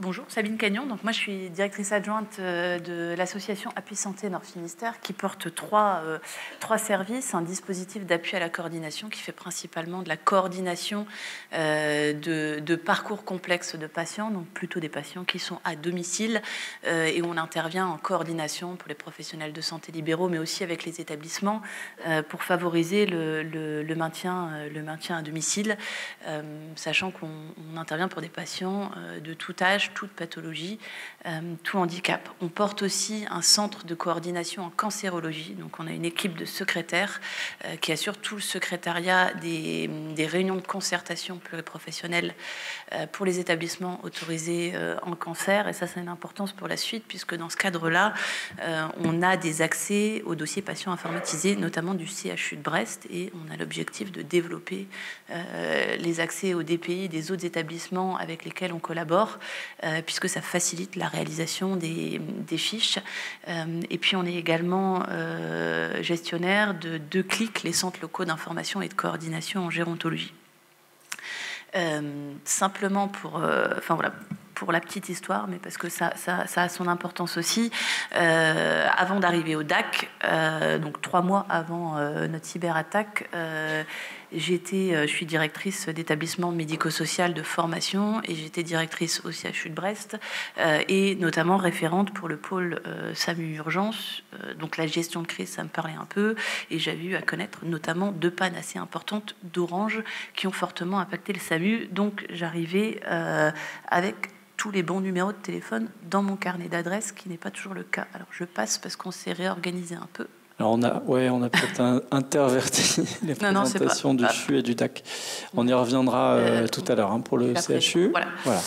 Bonjour, Sabine Cagnon. Donc moi, je suis directrice adjointe de l'association Appui Santé Nord Finistère qui porte trois services, un dispositif d'appui à la coordination qui fait principalement de la coordination de parcours complexes de patients, donc plutôt des patients qui sont à domicile et où on intervient en coordination pour les professionnels de santé libéraux, mais aussi avec les établissements pour favoriser le maintien à domicile, sachant qu'on intervient pour des patients de tout âge, toute pathologie, tout handicap. On porte aussi un centre de coordination en cancérologie. Donc on a une équipe de secrétaires qui assure tout le secrétariat des réunions de concertation pluriprofessionnelle pour les établissements autorisés en cancer. Et ça, c'est une importance pour la suite, puisque dans ce cadre-là, on a des accès aux dossiers patients informatisés, notamment du CHU de Brest, et on a l'objectif de développer les accès aux DPI des autres établissements avec lesquels on collabore, puisque ça facilite la réalisation des fiches. Et puis on est également gestionnaire de 2 CLIC, les centres locaux d'information et de coordination en gérontologie. Simplement pour la petite histoire, mais parce que ça a son importance aussi. Avant d'arriver au DAC, donc 3 mois avant notre cyberattaque, je suis directrice d'établissement médico-social de formation et j'étais directrice au CHU de Brest et notamment référente pour le pôle SAMU Urgence. Donc la gestion de crise, ça me parlait un peu et j'avais eu à connaître notamment 2 pannes assez importantes d'Orange qui ont fortement impacté le SAMU. Donc j'arrivais avec tous les bons numéros de téléphone dans mon carnet d'adresses, qui n'est pas toujours le cas. Alors je passe parce qu'on s'est réorganisé un peu. Alors on a peut-être interverti les présentations du CHU et du DAC. On y reviendra tout à l'heure pour le CHU. Voilà.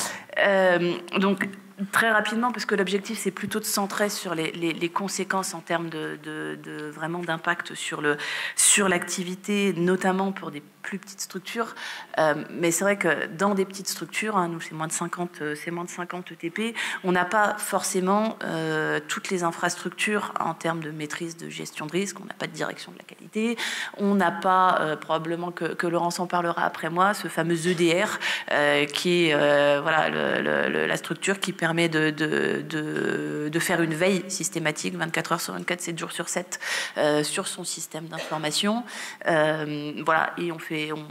Donc très rapidement, parce que l'objectif c'est plutôt de centrer sur les conséquences en termes de vraiment d'impact sur l'activité, notamment pour des plus petites structures. Mais c'est vrai que dans des petites structures, nous c'est moins de 50 ETP, on n'a pas forcément toutes les infrastructures en termes de maîtrise de gestion de risque, on n'a pas de direction de la qualité, on n'a pas, probablement que Laurence en parlera après moi, ce fameux EDR qui est la structure qui permet de faire une veille systématique 24 heures sur 24, 7 jours sur 7 sur son système d'information. Et on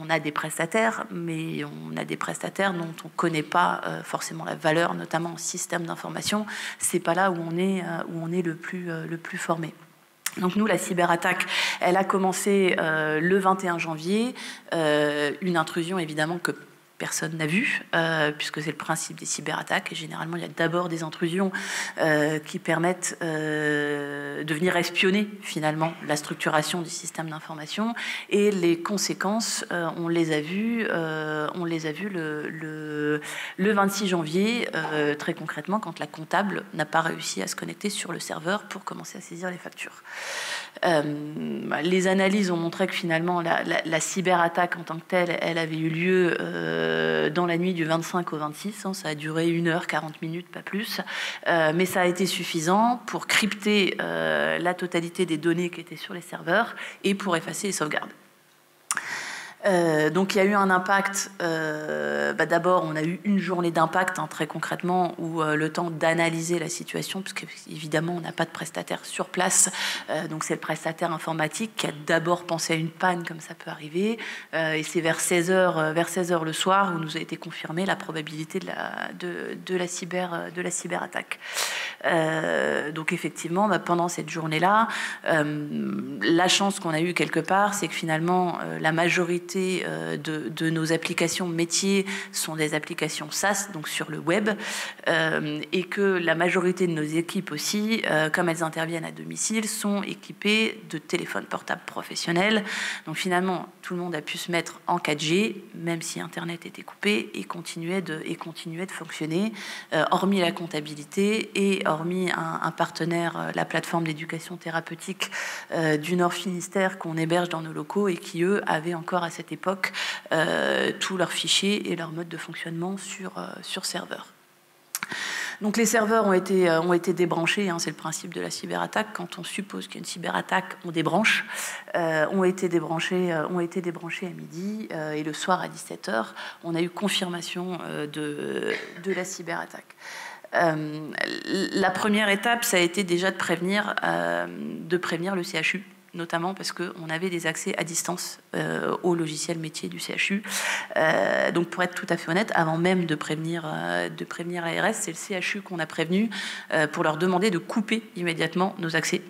a des prestataires, mais on a des prestataires dont on ne connaît pas forcément la valeur, notamment en système d'information. C'est pas là où on est le plus formé. Donc nous, la cyberattaque, elle a commencé le 21 janvier, une intrusion évidemment que personne n'a vu, puisque c'est le principe des cyberattaques. Et généralement, il y a d'abord des intrusions qui permettent de venir espionner finalement la structuration du système d'information. Et les conséquences, on les a vues le 26 janvier, très concrètement, quand la comptable n'a pas réussi à se connecter sur le serveur pour commencer à saisir les factures. Les analyses ont montré que finalement la cyberattaque en tant que telle, elle avait eu lieu dans la nuit du 25 au 26, ça a duré 1 heure, 40 minutes, pas plus, mais ça a été suffisant pour crypter la totalité des données qui étaient sur les serveurs et pour effacer les sauvegardes. Donc il y a eu un impact, d'abord on a eu une journée d'impact très concrètement où le temps d'analyser la situation, puisque évidemment on n'a pas de prestataire sur place, donc c'est le prestataire informatique qui a d'abord pensé à une panne comme ça peut arriver, et c'est vers 16h le soir où nous a été confirmée la probabilité de la cyberattaque. Donc effectivement pendant cette journée-là, la chance qu'on a eue quelque part, c'est que finalement la majorité de nos applications métiers sont des applications SaaS, donc sur le web, et que la majorité de nos équipes aussi, comme elles interviennent à domicile, sont équipées de téléphones portables professionnels. Donc finalement, tout le monde a pu se mettre en 4G, même si Internet était coupé, et continuait de fonctionner, hormis la comptabilité et hormis un partenaire, la plateforme d'éducation thérapeutique du Nord Finistère qu'on héberge dans nos locaux et qui, eux, avaient encore à cette époque tous leurs fichiers et leur mode de fonctionnement sur serveur. Donc les serveurs ont été débranchés, hein, c'est le principe de la cyberattaque. Quand on suppose qu'il y a une cyberattaque, on débranche. Ont été débranchés à midi et le soir à 17h, on a eu confirmation de la cyberattaque. La première étape, ça a été déjà de prévenir le CHU, notamment parce qu'on avait des accès à distance au logiciel métier du CHU. Donc pour être tout à fait honnête, avant même de prévenir l'ARS, c'est le CHU qu'on a prévenu pour leur demander de couper immédiatement nos accès.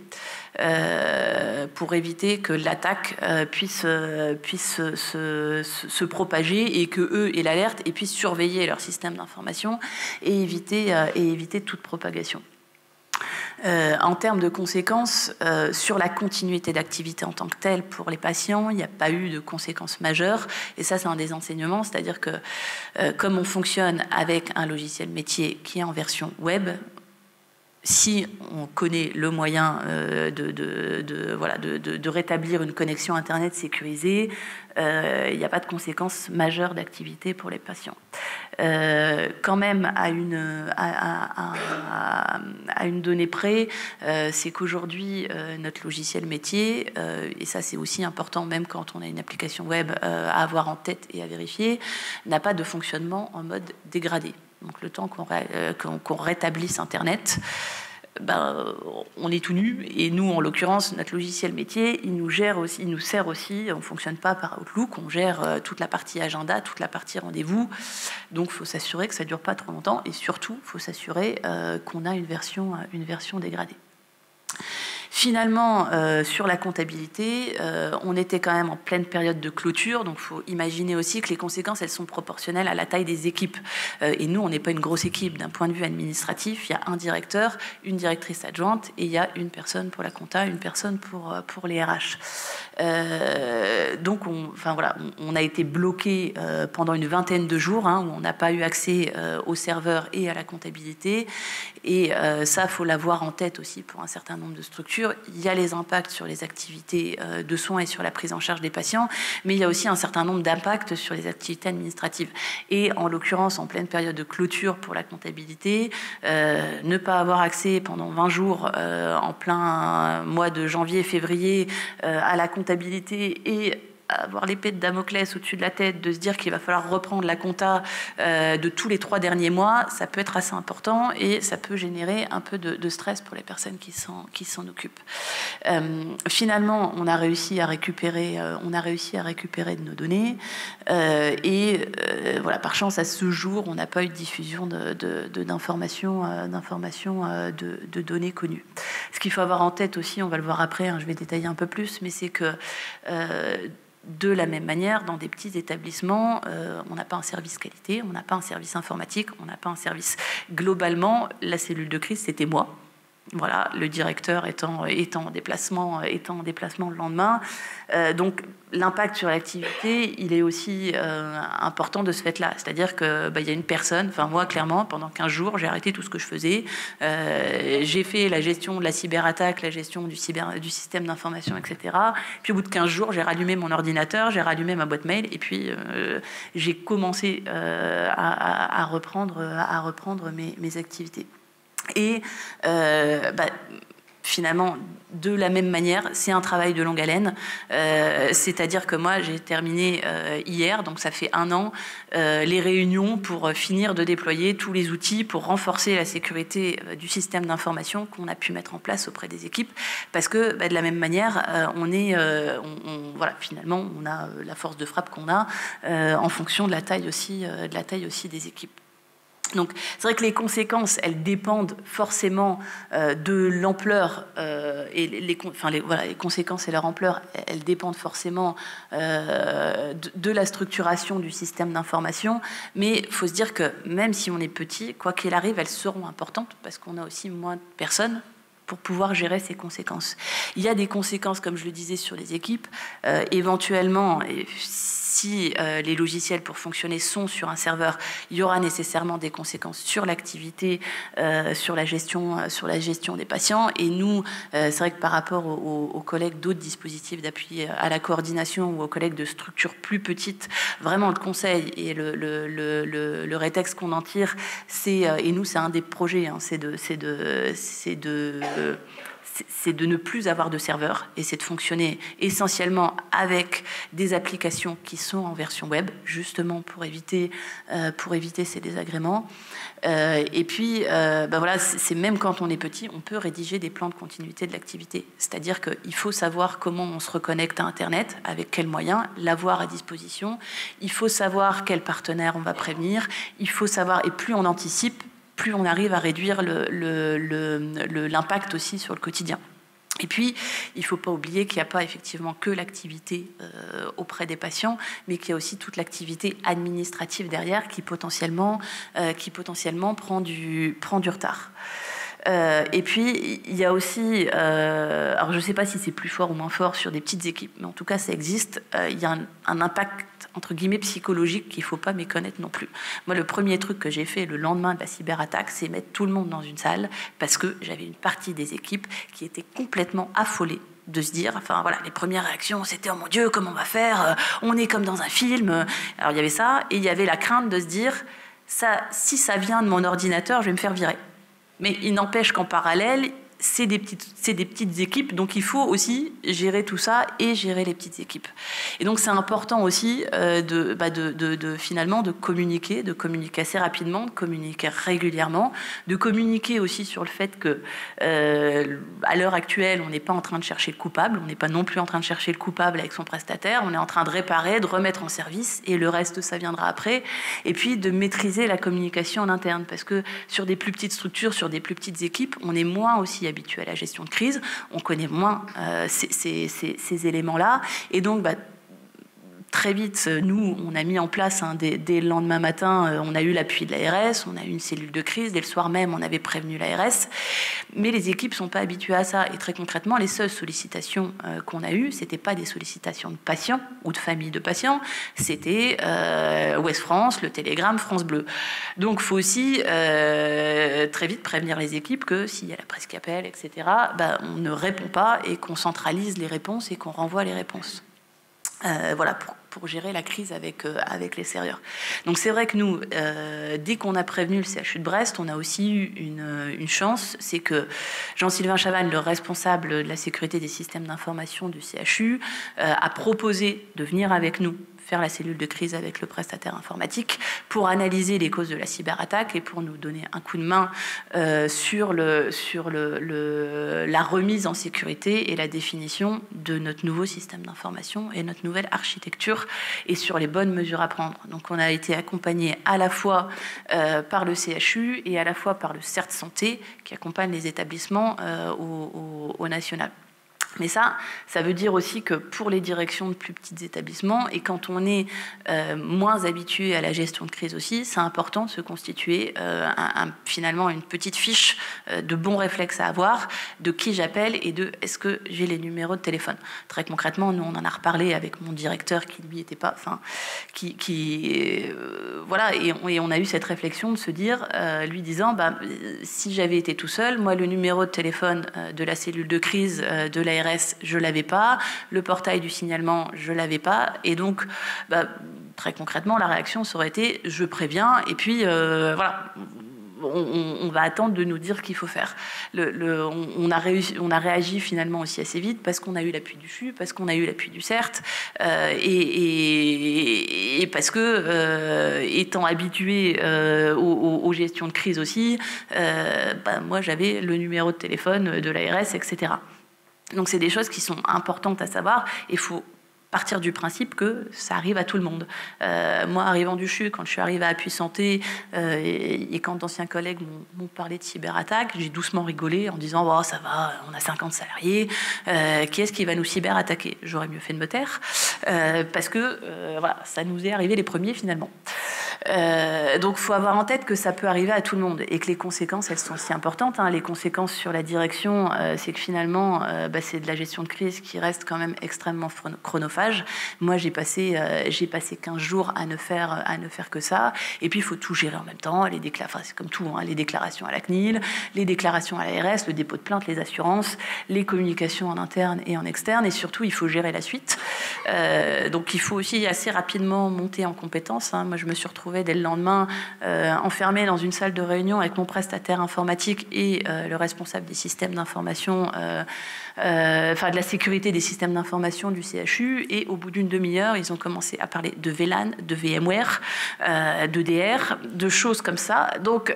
Pour éviter que l'attaque puisse se propager et que eux aient l'alerte et puissent surveiller leur système d'information et éviter toute propagation. En termes de conséquences, sur la continuité d'activité en tant que telle pour les patients, il n'y a pas eu de conséquences majeures. Et ça, c'est un des enseignements, c'est-à-dire que comme on fonctionne avec un logiciel métier qui est en version web, si on connaît le moyen de rétablir une connexion Internet sécurisée, il n'y a pas de conséquences majeures d'activité pour les patients. Quand même, à une donnée près, c'est qu'aujourd'hui, notre logiciel métier, et ça c'est aussi important même quand on a une application web à avoir en tête et à vérifier, n'a pas de fonctionnement en mode dégradé. Donc le temps qu'on rétablisse Internet, on est tout nu. Et nous, en l'occurrence, notre logiciel métier, il nous sert aussi. On ne fonctionne pas par Outlook, on gère toute la partie agenda, toute la partie rendez-vous. Donc il faut s'assurer que ça ne dure pas trop longtemps. Et surtout, il faut s'assurer qu'on a une version dégradée. Finalement, sur la comptabilité, on était quand même en pleine période de clôture, donc il faut imaginer aussi que les conséquences, elles sont proportionnelles à la taille des équipes. Et nous, on n'est pas une grosse équipe d'un point de vue administratif. Il y a un directeur, une directrice adjointe, et il y a une personne pour la compta, une personne pour les RH. Donc, on a été bloqué pendant une vingtaine de jours, où on n'a pas eu accès aux serveurs et à la comptabilité. Et ça, il faut l'avoir en tête aussi pour un certain nombre de structures. Il y a les impacts sur les activités de soins et sur la prise en charge des patients, mais il y a aussi un certain nombre d'impacts sur les activités administratives. Et en l'occurrence, en pleine période de clôture pour la comptabilité, ne pas avoir accès pendant 20 jours en plein mois de janvier-février à la comptabilité et avoir l'épée de Damoclès au-dessus de la tête, de se dire qu'il va falloir reprendre la compta de tous les 3 derniers mois, ça peut être assez important et ça peut générer un peu de stress pour les personnes qui s'en occupent. Finalement, on a réussi à récupérer de nos données par chance, à ce jour, on n'a pas eu de diffusion d'informations de données connues. Ce qu'il faut avoir en tête aussi, on va le voir après, je vais détailler un peu plus, mais c'est que de la même manière, dans des petits établissements, on n'a pas un service qualité, on n'a pas un service informatique, on n'a pas un service. Globalement, la cellule de crise, c'était moi. Voilà, le directeur étant en déplacement le lendemain. Donc, l'impact sur l'activité, il est aussi important de ce fait-là. C'est-à-dire qu'il y a une personne, moi, clairement, pendant 15 jours, j'ai arrêté tout ce que je faisais. J'ai fait la gestion de la cyberattaque, la gestion du système d'information, etc. Puis, au bout de 15 jours, j'ai rallumé mon ordinateur, j'ai rallumé ma boîte mail, et puis j'ai commencé à reprendre mes activités. Et finalement, de la même manière, c'est un travail de longue haleine. C'est-à-dire que moi, j'ai terminé hier, donc ça fait 1 an, les réunions pour finir de déployer tous les outils pour renforcer la sécurité du système d'information qu'on a pu mettre en place auprès des équipes. Parce que de la même manière, finalement, on a la force de frappe qu'on a en fonction de la taille aussi des équipes. Donc, c'est vrai que les conséquences, elles dépendent forcément de l'ampleur et les conséquences et leur ampleur, elles dépendent forcément de la structuration du système d'information. Mais il faut se dire que même si on est petit, quoi qu'il arrive, elles seront importantes parce qu'on a aussi moins de personnes pour pouvoir gérer ces conséquences. Il y a des conséquences, comme je le disais, sur les équipes. Éventuellement, si les logiciels pour fonctionner sont sur un serveur, il y aura nécessairement des conséquences sur l'activité, sur la gestion des patients. Et nous, c'est vrai que par rapport aux collègues d'autres dispositifs d'appui à la coordination ou aux collègues de structures plus petites, vraiment le conseil et le rétexte qu'on en tire, et nous c'est un des projets, hein, c'est de ne plus avoir de serveur et c'est de fonctionner essentiellement avec des applications qui sont en version web, justement pour éviter ces désagréments. Et puis, voilà, c'est même quand on est petit, on peut rédiger des plans de continuité de l'activité. C'est-à-dire qu'il faut savoir comment on se reconnecte à Internet, avec quels moyens, l'avoir à disposition. Il faut savoir quel partenaire on va prévenir. Il faut savoir, et plus on anticipe, plus on arrive à réduire l'impact aussi sur le quotidien. Et puis, il ne faut pas oublier qu'il n'y a pas effectivement que l'activité auprès des patients, mais qu'il y a aussi toute l'activité administrative derrière qui potentiellement prend du retard. Et puis, il y a aussi, alors je ne sais pas si c'est plus fort ou moins fort sur des petites équipes, mais en tout cas, ça existe. Il y a un impact, entre guillemets, psychologique qu'il ne faut pas méconnaître non plus. Moi, le premier truc que j'ai fait le lendemain de la cyberattaque, c'est mettre tout le monde dans une salle parce que j'avais une partie des équipes qui était complètement affolée de se dire, enfin voilà, les premières réactions, c'était « Oh mon Dieu, comment on va faire ? On est comme dans un film ». Alors, il y avait ça, et il y avait la crainte de se dire « Si ça vient de mon ordinateur, je vais me faire virer ». Mais il n'empêche qu'en parallèle, c'est des petites équipes, donc il faut aussi gérer tout ça et gérer les petites équipes. Et donc c'est important aussi finalement de communiquer assez rapidement, de communiquer régulièrement, de communiquer aussi sur le fait que à l'heure actuelle, on n'est pas en train de chercher le coupable, on n'est pas non plus en train de chercher le coupable avec son prestataire, on est en train de réparer, de remettre en service, et le reste, ça viendra après. Et puis de maîtriser la communication en interne, parce que sur des plus petites structures, sur des plus petites équipes, on est moins aussi habitué à la gestion de crise, on connaît moins ces éléments-là, et donc très vite, nous, on a mis en place, dès le lendemain matin, on a eu l'appui de l'ARS, on a eu une cellule de crise, dès le soir même, on avait prévenu l'ARS, mais les équipes ne sont pas habituées à ça, et très concrètement, les seules sollicitations qu'on a eues, c'était pas des sollicitations de patients ou de familles de patients, c'était Ouest France, le Télégramme, France Bleu. Donc, il faut aussi très vite prévenir les équipes que s'il y a la presse qui appelle, etc., on ne répond pas et qu'on centralise les réponses et qu'on renvoie les réponses. Voilà, pour gérer la crise avec les serrures. Donc c'est vrai que nous, dès qu'on a prévenu le CHU de Brest, on a aussi eu une chance, c'est que Jean-Sylvain Chavannes, le responsable de la sécurité des systèmes d'information du CHU, a proposé de venir avec nous faire la cellule de crise avec le prestataire informatique pour analyser les causes de la cyberattaque et pour nous donner un coup de main sur la remise en sécurité et la définition de notre nouveau système d'information et notre nouvelle architecture et sur les bonnes mesures à prendre. Donc on a été accompagné à la fois par le CHU et à la fois par le CERT Santé qui accompagne les établissements au national. Mais ça veut dire aussi que pour les directions de plus petits établissements, et quand on est moins habitué à la gestion de crise aussi, c'est important de se constituer finalement une petite fiche de bons réflexes à avoir, de qui j'appelle et de est-ce que j'ai les numéros de téléphone. Très concrètement, nous on en a reparlé avec mon directeur qui lui était pas, voilà, et on a eu cette réflexion de se dire, lui disant, si j'avais été tout seul, moi le numéro de téléphone de la cellule de crise de l'ARS, je l'avais pas, le portail du signalement, je l'avais pas, et donc très concrètement la réaction ça aurait été je préviens et puis voilà, on va attendre de nous dire ce qu'il faut faire. On a réagi finalement aussi assez vite parce qu'on a eu l'appui du CHU, parce qu'on a eu l'appui du CERT et parce que étant habitué aux gestions de crise aussi, moi j'avais le numéro de téléphone de l'ARS, etc. Donc c'est des choses qui sont importantes à savoir et il faut partir du principe que ça arrive à tout le monde. Moi, arrivant du CHU, quand je suis arrivée à Appui Santé et quand d'anciens collègues m'ont parlé de cyberattaque, j'ai doucement rigolé en disant oh, « ça va, on a 50 salariés, qui est-ce qui va nous cyberattaquer ?» J'aurais mieux fait de me taire parce que voilà, ça nous est arrivé les premiers finalement. Donc, il faut avoir en tête que ça peut arriver à tout le monde et que les conséquences, elles sont aussi importantes. Hein. Les conséquences sur la direction, c'est que finalement, c'est de la gestion de crise qui reste quand même extrêmement chronophage. Moi, j'ai passé 15 jours à ne faire que ça. Et puis, il faut tout gérer en même temps. C'est comme tout, hein, les déclarations à la CNIL, les déclarations à l'ARS, le dépôt de plainte, les assurances, les communications en interne et en externe. Et surtout, il faut gérer la suite. Donc, il faut aussi assez rapidement monter en compétences. Hein. Moi, je me suis retrouvée dès le lendemain enfermée dans une salle de réunion avec mon prestataire informatique et le responsable des systèmes d'information, de la sécurité des systèmes d'information du CHU. Et au bout d'une demi-heure, ils ont commencé à parler de VLAN, de VMware, d'EDR, de choses comme ça. Donc,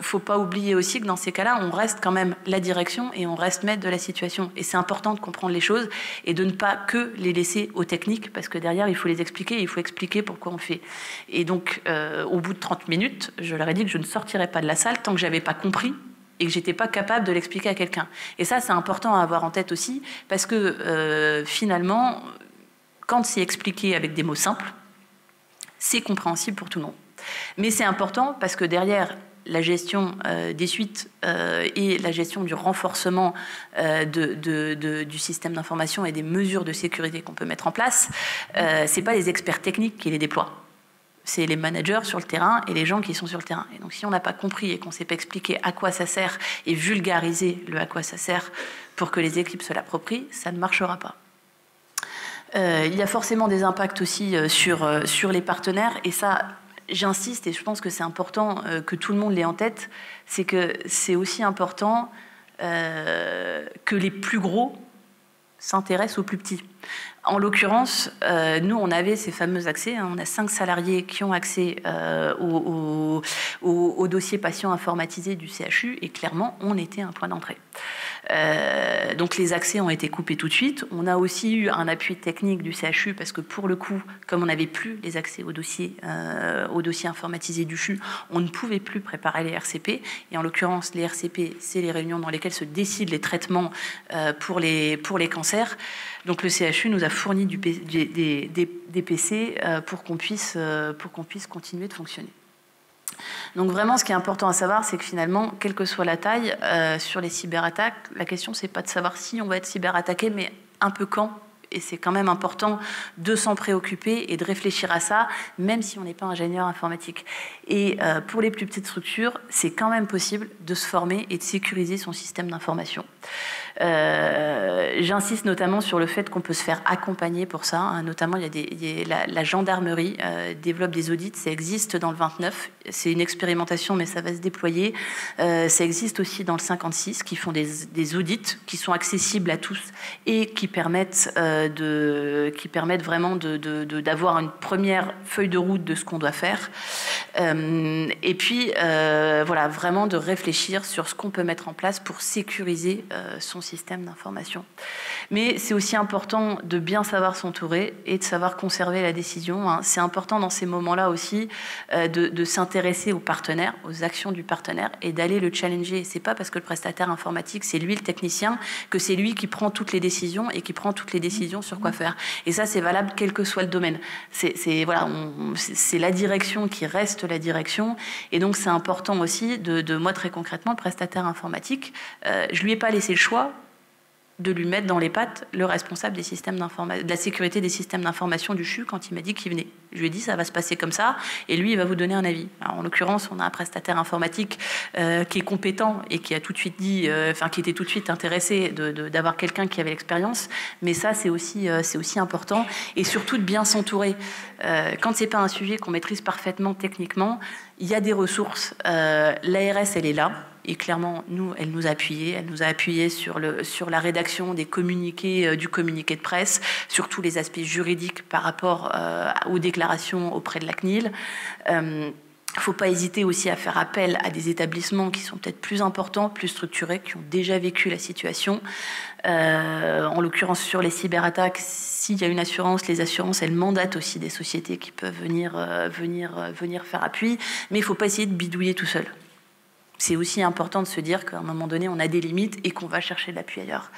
faut pas oublier aussi que dans ces cas-là, on reste quand même la direction et on reste maître de la situation. Et c'est important de comprendre les choses et de ne pas que les laisser aux techniques, parce que derrière, il faut les expliquer, il faut expliquer pourquoi on fait. Et donc, au bout de 30 minutes, je leur ai dit que je ne sortirais pas de la salle tant que j'avais pas compris et que j'étais pas capable de l'expliquer à quelqu'un. Et ça, c'est important à avoir en tête aussi, parce que finalement, quand c'est expliqué avec des mots simples, c'est compréhensible pour tout le monde. Mais c'est important parce que derrière la gestion des suites et la gestion du renforcement du système d'information et des mesures de sécurité qu'on peut mettre en place, c'est pas les experts techniques qui les déploient. C'est les managers sur le terrain et les gens qui sont sur le terrain. Et donc, si on n'a pas compris et qu'on ne sait pas expliquer à quoi ça sert et vulgariser le à quoi ça sert pour que les équipes se l'approprient, ça ne marchera pas. Il y a forcément des impacts aussi sur les partenaires. Et ça, j'insiste, et je pense que c'est important que tout le monde l'ait en tête, c'est que c'est aussi important que les plus gros s'intéressent aux plus petits. En l'occurrence, nous, on avait ces fameux accès. Hein, on a 5 salariés qui ont accès au dossier patient informatisé du CHU et clairement, on était un point d'entrée. Donc les accès ont été coupés tout de suite. On a aussi eu un appui technique du CHU parce que pour le coup, comme on n'avait plus les accès au dossier informatisé du CHU, on ne pouvait plus préparer les RCP. Et en l'occurrence, les RCP, c'est les réunions dans lesquelles se décident les traitements pour les cancers. Donc le CHU nous a fourni des PC pour qu'on puisse continuer de fonctionner. Donc vraiment, ce qui est important à savoir, c'est que finalement, quelle que soit la taille, sur les cyberattaques, la question, c'est pas de savoir si on va être cyberattaqué, mais un peu quand. Et c'est quand même important de s'en préoccuper et de réfléchir à ça, même si on n'est pas ingénieur informatique. Et pour les plus petites structures, c'est quand même possible de se former et de sécuriser son système d'information. J'insiste notamment sur le fait qu'on peut se faire accompagner pour ça. Hein. Notamment, la gendarmerie développe des audits. Ça existe dans le 29. C'est une expérimentation, mais ça va se déployer. Ça existe aussi dans le 56, qui font des audits qui sont accessibles à tous et qui permettent vraiment d'avoir une première feuille de route de ce qu'on doit faire. Et puis, voilà, vraiment de réfléchir sur ce qu'on peut mettre en place pour sécuriser son système d'information. Mais c'est aussi important de bien savoir s'entourer et de savoir conserver la décision. Hein. C'est important dans ces moments-là aussi de s'intéresser aux partenaires, aux actions du partenaire et d'aller le challenger. C'est pas parce que le prestataire informatique, c'est lui le technicien, que c'est lui qui prend toutes les décisions et qui prend toutes les décisions sur quoi faire. Et ça, c'est valable quel que soit le domaine. C'est la direction qui reste la direction. Et donc, c'est important aussi moi, très concrètement, le prestataire informatique, je lui ai pas laissé le choix de lui mettre dans les pattes le responsable des systèmes de la sécurité des systèmes d'information du CHU quand il m'a dit qu'il venait. Je lui ai dit, ça va se passer comme ça, et lui, il va vous donner un avis. Alors, en l'occurrence, on a un prestataire informatique qui est compétent et qui a tout de suite dit, qui était tout de suite intéressé d'avoir quelqu'un qui avait l'expérience, mais ça, c'est aussi important, et surtout de bien s'entourer. Quand c'est pas un sujet qu'on maîtrise parfaitement techniquement, il y a des ressources. L'ARS, elle est là. Et clairement, elle nous a appuyé sur la rédaction des communiqués, du communiqué de presse, sur tous les aspects juridiques par rapport aux déclarations auprès de la CNIL. Il ne faut pas hésiter aussi à faire appel à des établissements qui sont peut-être plus importants, plus structurés, qui ont déjà vécu la situation. En l'occurrence, sur les cyberattaques, s'il y a une assurance, les assurances, elles mandatent aussi des sociétés qui peuvent venir faire appui. Mais il ne faut pas essayer de bidouiller tout seul. c'est aussi important de se dire qu'à un moment donné, on a des limites et qu'on va chercher de l'appui ailleurs.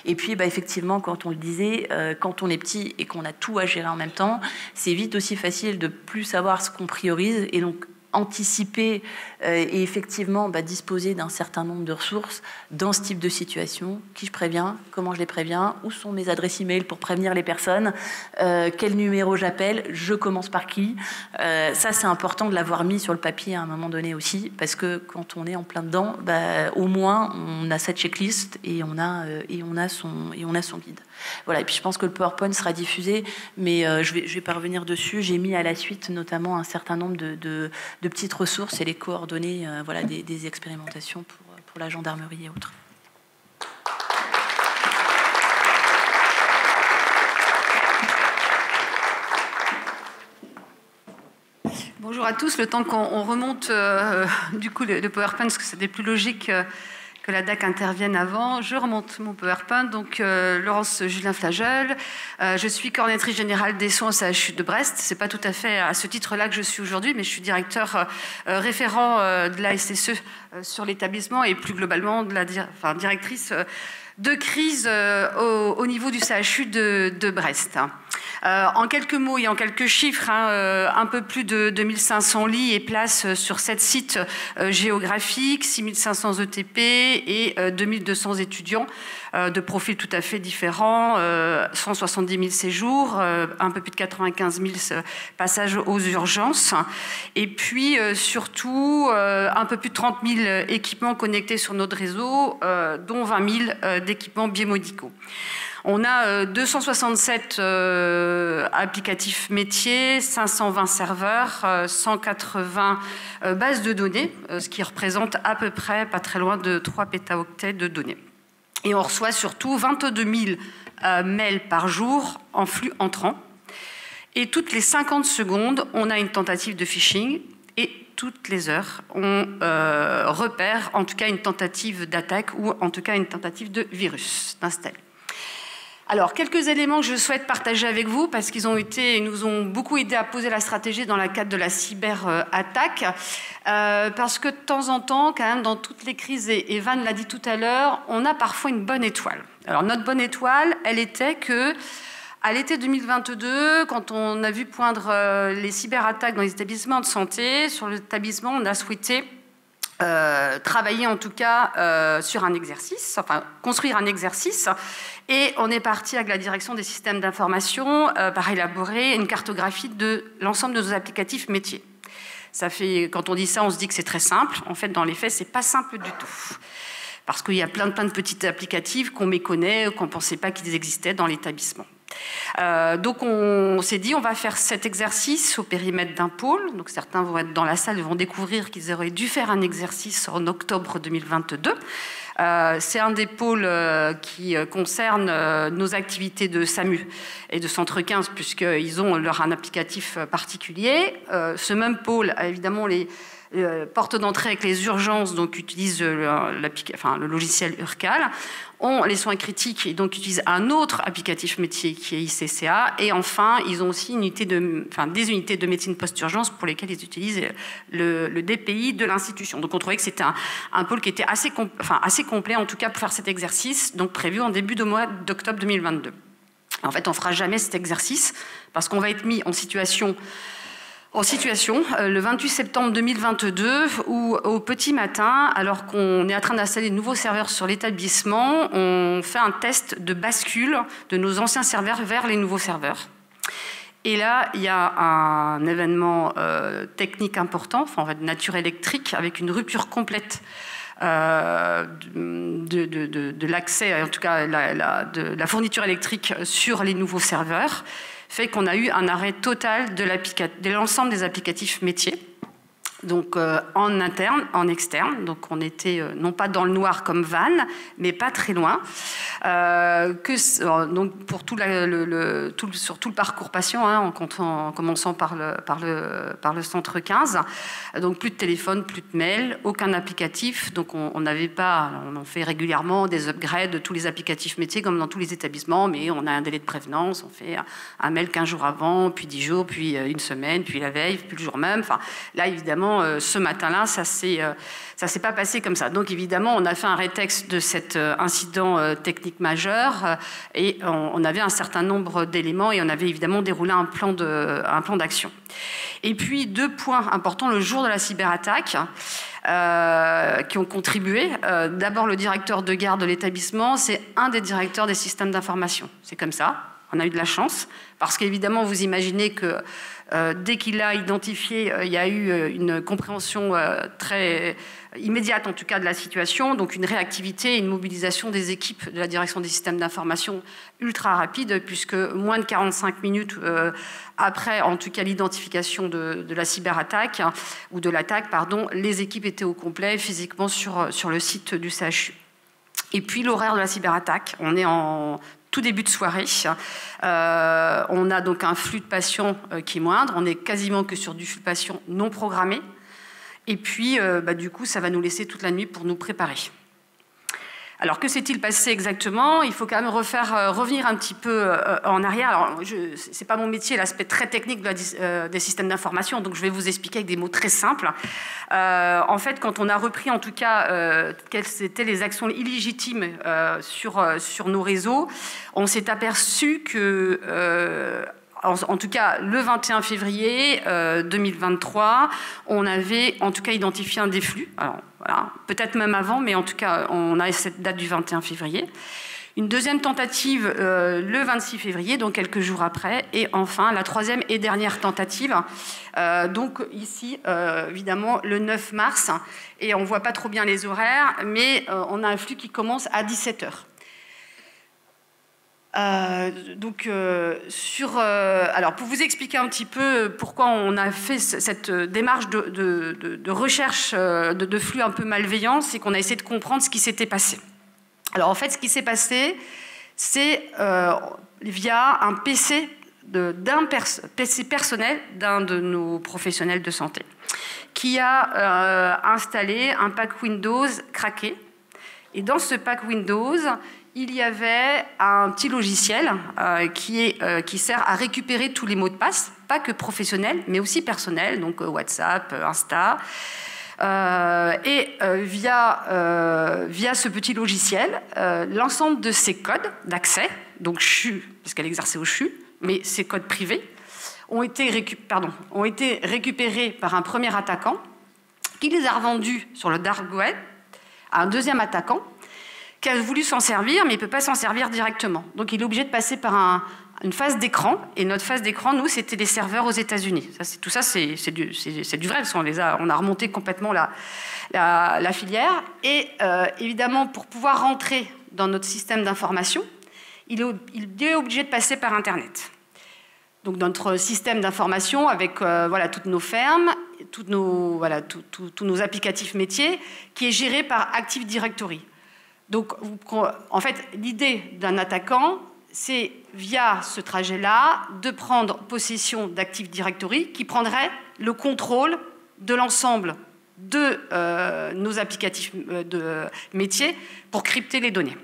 Et puis, effectivement, quand on le disait, quand on est petit et qu'on a tout à gérer en même temps, c'est vite aussi facile de plus savoir ce qu'on priorise et donc anticiper et effectivement disposer d'un certain nombre de ressources dans ce type de situation. Qui je préviens, comment je les préviens, où sont mes adresses e-mail pour prévenir les personnes, quel numéro j'appelle, je commence par qui. Ça, c'est important de l'avoir mis sur le papier à un moment donné aussi, parce que quand on est en plein dedans, au moins on a cette checklist et on a son guide. Voilà, et puis je pense que le PowerPoint sera diffusé, mais je vais pas revenir dessus. J'ai mis à la suite notamment un certain nombre de petites ressources et les coordonnées des expérimentations pour la gendarmerie et autres. Bonjour à tous. Le temps qu'on remonte du coup le PowerPoint, parce que c'était plus logique que la DAC intervienne avant. Je remonte mon PowerPoint. Donc, Laurence Julien Flagel. Je suis coordinatrice générale des soins au CHU de Brest. C'est pas tout à fait à ce titre-là que je suis aujourd'hui, mais je suis directeur référent de la SSE sur l'établissement et plus globalement de directrice de crise au niveau du CHU de Brest. En quelques mots et en quelques chiffres, un peu plus de 2500 lits et places sur 7 sites géographiques, 6500 ETP et 2200 étudiants de profils tout à fait différents, 170 000 séjours, un peu plus de 95 000 passages aux urgences, et puis surtout un peu plus de 30 000 équipements connectés sur notre réseau, dont 20 000 d'équipements biomédicaux. On a 267 applicatifs métiers, 520 serveurs, 180 bases de données, ce qui représente à peu près pas très loin de 3 pétaoctets de données. Et on reçoit surtout 22 000 mails par jour en flux entrant. Et toutes les 50 secondes, on a une tentative de phishing. Et toutes les heures, on repère en tout cas une tentative d'attaque ou en tout cas une tentative de virus installé. Alors, quelques éléments que je souhaite partager avec vous, parce qu'ils nous ont beaucoup aidé à poser la stratégie dans le cadre de la cyberattaque, parce que de temps en temps, quand même, dans toutes les crises, et Van l'a dit tout à l'heure, on a parfois une bonne étoile. Alors, notre bonne étoile, elle était que, à l'été 2022, quand on a vu poindre les cyberattaques dans les établissements de santé, sur l'établissement, on a souhaité travailler en tout cas sur un exercice, enfin construire un exercice, et on est parti avec la direction des systèmes d'information par élaborer une cartographie de l'ensemble de nos applicatifs métiers. Ça fait, quand on dit ça, on se dit que c'est très simple. En fait, dans les faits, c'est pas simple du tout. Parce qu'il y a plein de petits applicatifs qu'on méconnaît, qu'on ne pensait pas qu'ils existaient dans l'établissement. Donc on s'est dit on va faire cet exercice au périmètre d'un pôle. Donc certains vont être dans la salle et vont découvrir qu'ils auraient dû faire un exercice en octobre 2022. C'est un des pôles qui concerne nos activités de SAMU et de Centre 15 puisqu'ils ont un applicatif particulier. Ce même pôle a évidemment les portes d'entrée avec les urgences, donc utilisent le logiciel Urcal, ont les soins critiques et donc utilisent un autre applicatif métier qui est ICCA, et enfin ils ont aussi des unités de médecine post-urgence pour lesquelles ils utilisent le DPI de l'institution. Donc on trouvait que c'était un pôle qui était assez complet en tout cas pour faire cet exercice, donc prévu en début de mois d'octobre 2022. En fait on ne fera jamais cet exercice parce qu'on va être mis en situation le 28 septembre 2022 où au petit matin, alors qu'on est en train d'installer de nouveaux serveurs sur l'établissement, on fait un test de bascule de nos anciens serveurs vers les nouveaux serveurs. Et là, il y a un événement technique important, de nature électrique, avec une rupture complète de l'accès, en tout cas de la fourniture électrique sur les nouveaux serveurs, fait qu'on a eu un arrêt total de l'ensemble des applicatifs métiers, donc en interne, en externe. Donc on était non pas dans le noir comme Van, mais pas très loin. Donc pour sur tout le parcours patient, en commençant par le centre 15, donc plus de téléphone, plus de mail, aucun applicatif. Donc on fait régulièrement des upgrades de tous les applicatifs métiers comme dans tous les établissements, mais on a un délai de prévenance, on fait un mail 15 jours avant, puis 10 jours, puis une semaine, puis la veille, puis le jour même. Enfin là évidemment évidemment, ce matin-là, ça s'est pas passé comme ça. Donc évidemment, on a fait un rétexte de cet incident technique majeur et on avait un certain nombre d'éléments et on avait évidemment déroulé un plan d'action. Et puis 2 points importants le jour de la cyberattaque qui ont contribué. D'abord, le directeur de garde de l'établissement, c'est un des directeurs des systèmes d'information. C'est comme ça. On a eu de la chance, parce qu'évidemment, vous imaginez que dès qu'il a identifié, il y a eu une compréhension très immédiate, en tout cas, de la situation, donc une réactivité et une mobilisation des équipes de la direction des systèmes d'information ultra rapide, puisque moins de 45 minutes après, en tout cas, l'identification de la cyberattaque, ou de l'attaque, pardon, les équipes étaient au complet, physiquement, sur le site du CHU. Et puis, l'horaire de la cyberattaque, on est en tout début de soirée. On a donc un flux de patients qui est moindre. On est quasiment que sur du flux de patients non programmé. Et puis, du coup, ça va nous laisser toute la nuit pour nous préparer. Alors, que s'est-il passé exactement? Il faut quand même revenir un petit peu en arrière. Alors, ce n'est pas mon métier, l'aspect très technique des systèmes d'information, donc je vais vous expliquer avec des mots très simples. En fait, quand on a repris, en tout cas, quelles étaient les actions illégitimes sur nos réseaux, on s'est aperçu que... en tout cas, le 21 février 2023, on avait en tout cas identifié un des flux. Alors, voilà, peut-être même avant, mais en tout cas, on a cette date du 21 février. Une deuxième tentative le 26 février, donc quelques jours après. Et enfin, la troisième et dernière tentative, donc ici, évidemment, le 9 mars. Et on ne voit pas trop bien les horaires, mais on a un flux qui commence à 17h. Alors pour vous expliquer un petit peu pourquoi on a fait cette démarche de recherche de flux un peu malveillants, c'est qu'on a essayé de comprendre ce qui s'était passé. Alors en fait, ce qui s'est passé, c'est via un PC PC personnel d'un de nos professionnels de santé qui a installé un pack Windows craqué. Et dans ce pack Windows, il y avait un petit logiciel qui sert à récupérer tous les mots de passe, pas que professionnels, mais aussi personnels, donc WhatsApp, Insta. Via ce petit logiciel, l'ensemble de ces codes d'accès, donc CHU, parce qu'elle exerçait au CHU, mais ces codes privés, ont été récupérés par un premier attaquant qui les a revendus sur le dark web à un deuxième attaquant qui a voulu s'en servir, mais il ne peut pas s'en servir directement. Donc il est obligé de passer par une phase d'écran, et notre phase d'écran, nous, c'était des serveurs aux États-Unis. Tout ça, c'est du vrai, parce on a remonté complètement la filière. Et évidemment, pour pouvoir rentrer dans notre système d'information, il est obligé de passer par Internet. Donc notre système d'information avec toutes nos fermes, tous nos applicatifs métiers, qui est géré par Active Directory. Donc, en fait, l'idée d'un attaquant, c'est, via ce trajet-là, de prendre possession d'Active Directory qui prendrait le contrôle de l'ensemble de nos applicatifs de métier pour crypter les données.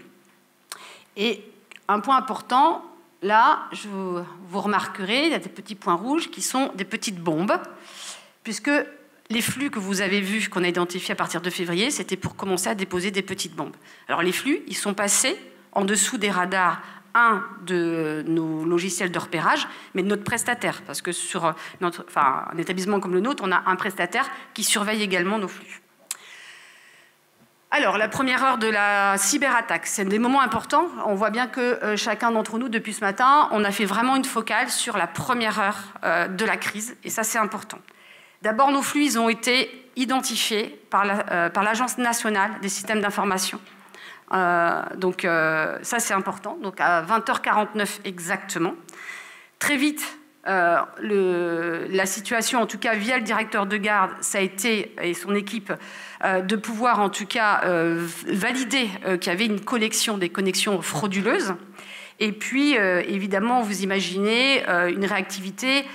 Et un point important, là, vous remarquerez, il y a des petits points rouges qui sont des petites bombes, puisque les flux que vous avez vus, qu'on a identifiés à partir de février, c'était pour commencer à déposer des petites bombes. Alors les flux, ils sont passés en dessous des radars, un de nos logiciels de repérage, mais de notre prestataire, parce que sur un établissement comme le nôtre, on a un prestataire qui surveille également nos flux. Alors, la première heure de la cyberattaque, c'est des moments importants. On voit bien que chacun d'entre nous, depuis ce matin, on a fait vraiment une focale sur la première heure de la crise, et ça, c'est important. D'abord, nos flux, ils ont été identifiés par l'Agence nationale des systèmes d'information. Ça, c'est important. Donc, à 20h49 exactement. Très vite, la situation, en tout cas via le directeur de garde, ça a été, et son équipe, de pouvoir en tout cas valider qu'il y avait des connexions frauduleuses. Et puis, évidemment, vous imaginez une réactivité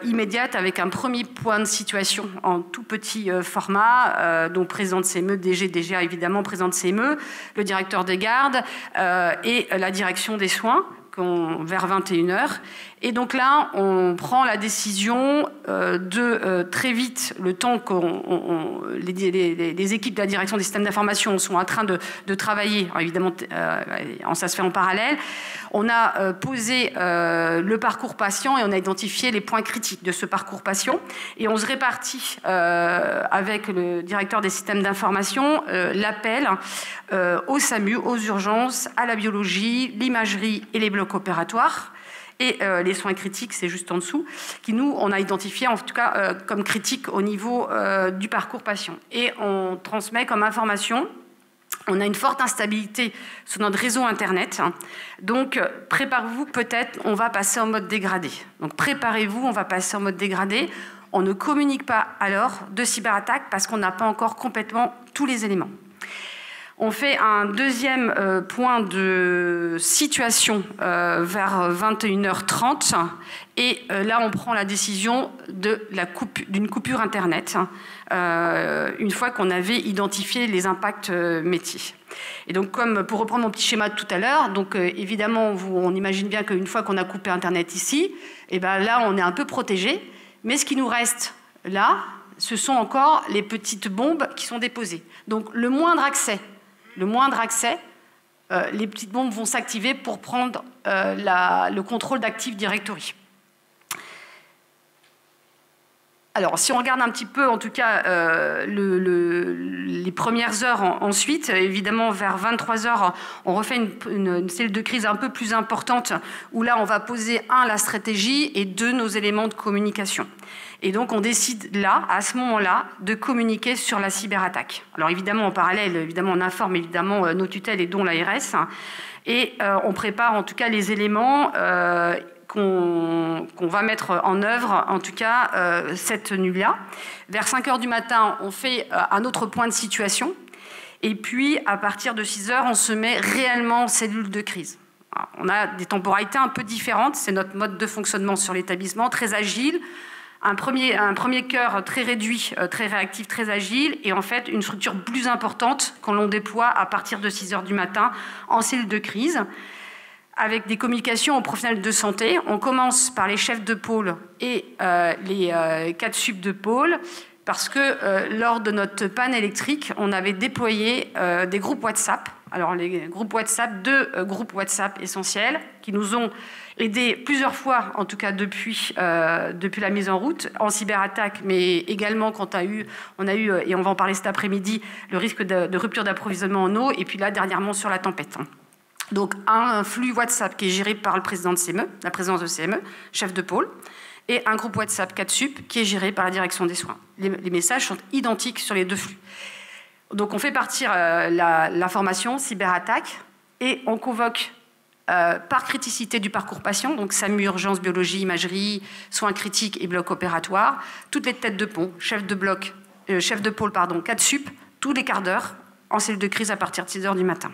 immédiate avec un premier point de situation en tout petit format, dont président de CME, DG, DGA, évidemment, président de CME, le directeur des gardes et la direction des soins, vers 21h. Et donc là, on prend la décision de très vite, le temps que les équipes de la direction des systèmes d'information sont en train de travailler, alors évidemment, ça se fait en parallèle, on a posé le parcours patient et on a identifié les points critiques de ce parcours patient. Et on se répartit avec le directeur des systèmes d'information l'appel au SAMU, aux urgences, à la biologie, l'imagerie et les blocs opératoires. Et les soins critiques, c'est juste en dessous, qui nous, on a identifié en tout cas comme critiques au niveau du parcours patient. Et on transmet comme information, on a une forte instabilité sur notre réseau Internet. Donc, préparez-vous, peut-être, on va passer en mode dégradé. Donc, préparez-vous, on va passer en mode dégradé. On ne communique pas alors de cyberattaque parce qu'on n'a pas encore complètement tous les éléments. On fait un deuxième point de situation vers 21h30 et là on prend la décision d'une coupure Internet une fois qu'on avait identifié les impacts métiers. Et donc comme pour reprendre mon petit schéma de tout à l'heure, donc évidemment on imagine bien qu'une fois qu'on a coupé Internet ici, et ben là on est un peu protégé, mais ce qui nous reste là, ce sont encore les petites bombes qui sont déposées. Donc le moindre accès, les petites bombes vont s'activer pour prendre le contrôle d'Active Directory. Alors, si on regarde un petit peu, en tout cas, les premières heures ensuite, évidemment, vers 23h, on refait une cellule de crise un peu plus importante, où là, on va poser, la stratégie, et 2, nos éléments de communication. Et donc, on décide là, à ce moment-là, de communiquer sur la cyberattaque. Alors, évidemment, en parallèle, évidemment, on informe évidemment nos tutelles et dont l'ARS, et on prépare en tout cas les éléments qu'on va mettre en œuvre, en tout cas, cette nuit-là. Vers 5h du matin, on fait un autre point de situation. Et puis, à partir de 6h, on se met réellement en cellule de crise. Alors, on a des temporalités un peu différentes. C'est notre mode de fonctionnement sur l'établissement, très agile. Un premier cœur très réduit, très réactif, très agile. Et en fait, une structure plus importante qu'on l'on déploie à partir de 6h du matin en cellule de crise, avec des communications aux professionnels de santé. On commence par les chefs de pôle et les 4 subs de pôle, parce que lors de notre panne électrique, on avait déployé des groupes WhatsApp. Alors les groupes WhatsApp, 2 groupes WhatsApp essentiels, qui nous ont aidés plusieurs fois, en tout cas depuis la mise en route, en cyberattaque, mais également quand on a eu, et on va en parler cet après-midi, le risque de rupture d'approvisionnement en eau, et puis là, dernièrement, sur la tempête. Donc, un flux WhatsApp qui est géré par le président de CME, la présidence de CME, chef de pôle, et un groupe WhatsApp 4 sup qui est géré par la direction des soins. Les messages sont identiques sur les 2 flux. Donc, on fait partir l'information cyberattaque et on convoque par criticité du parcours patient, donc SAMU, urgence, biologie, imagerie, soins critiques et blocs opératoires, toutes les têtes de pont, chef de pôle, 4 sup, tous les quarts d'heure, en cellule de crise à partir de 6h du matin.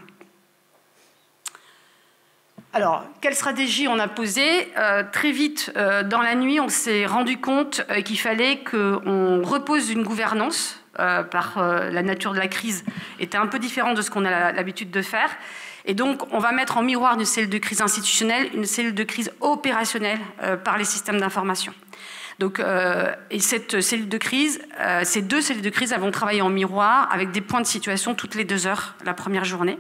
Alors, quelle stratégie on a posée ? Très vite, dans la nuit, on s'est rendu compte qu'il fallait qu'on repose une gouvernance, par la nature de la crise, était un peu différente de ce qu'on a l'habitude de faire. Et donc, on va mettre en miroir d'une cellule de crise institutionnelle, une cellule de crise opérationnelle par les systèmes d'information. Donc, et cette cellule de crise, ces 2 cellules de crise, elles vont travailler en miroir avec des points de situation toutes les 2 heures la première journée.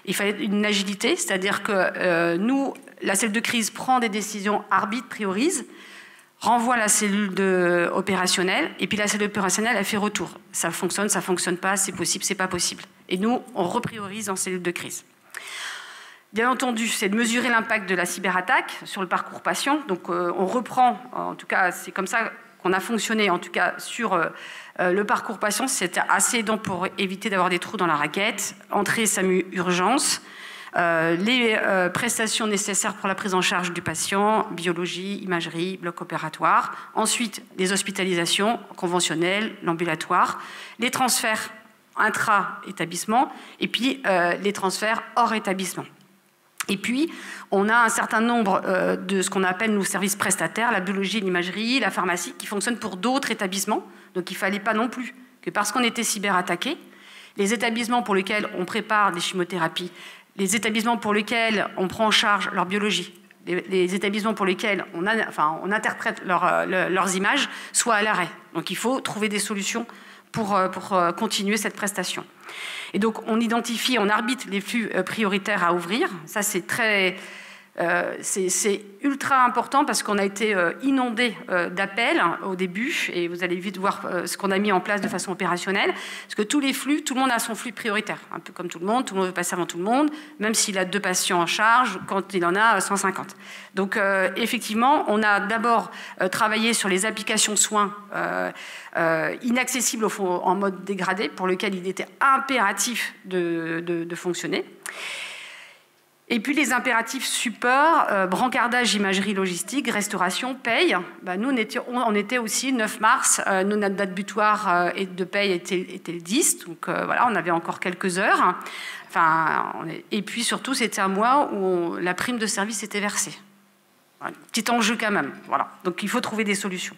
Il fallait une agilité, c'est-à-dire que nous, la cellule de crise prend des décisions, arbitre, priorise, renvoie la cellule opérationnelle, et puis la cellule opérationnelle, elle fait retour. Ça fonctionne pas, c'est possible, c'est pas possible. Et nous, on repriorise en cellule de crise. Bien entendu, c'est de mesurer l'impact de la cyberattaque sur le parcours patient. Donc, on reprend, en tout cas, c'est comme ça qu'on a fonctionné, en tout cas, sur le parcours patient. C'était assez aidant pour éviter d'avoir des trous dans la raquette. Entrée SAMU urgence, les prestations nécessaires pour la prise en charge du patient, biologie, imagerie, bloc opératoire. Ensuite, les hospitalisations conventionnelles, l'ambulatoire, les transferts intra-établissement et puis les transferts hors établissement. Et puis, on a un certain nombre de ce qu'on appelle nos services prestataires, la biologie, l'imagerie, la pharmacie, qui fonctionnent pour d'autres établissements. Donc, il ne fallait pas non plus que parce qu'on était cyberattaqué, les établissements pour lesquels on prépare des chimiothérapies les établissements pour lesquels on prend en charge leur biologie, les établissements pour lesquels on interprète leurs images, soient à l'arrêt. Donc il faut trouver des solutions pour continuer cette prestation. Et donc on identifie, on arbitre les flux prioritaires à ouvrir. Ça c'est c'est ultra important parce qu'on a été inondé d'appels au début, et vous allez vite voir ce qu'on a mis en place de façon opérationnelle, parce que tous les flux, tout le monde a son flux prioritaire, un peu comme tout le monde veut passer avant tout le monde, même s'il a 2 patients en charge, quand il en a 150. Donc effectivement, on a d'abord travaillé sur les applications soins inaccessibles en mode dégradé, pour lequel il était impératif de fonctionner. Et puis les impératifs support, brancardage, imagerie, logistique, restauration, paye. Nous, on était aussi 9 mars, nous, notre date butoir de paye était le 10, donc voilà, on avait encore quelques heures. Et puis surtout, c'était un mois où la prime de service était versée. Voilà, petit enjeu quand même, voilà. Donc il faut trouver des solutions.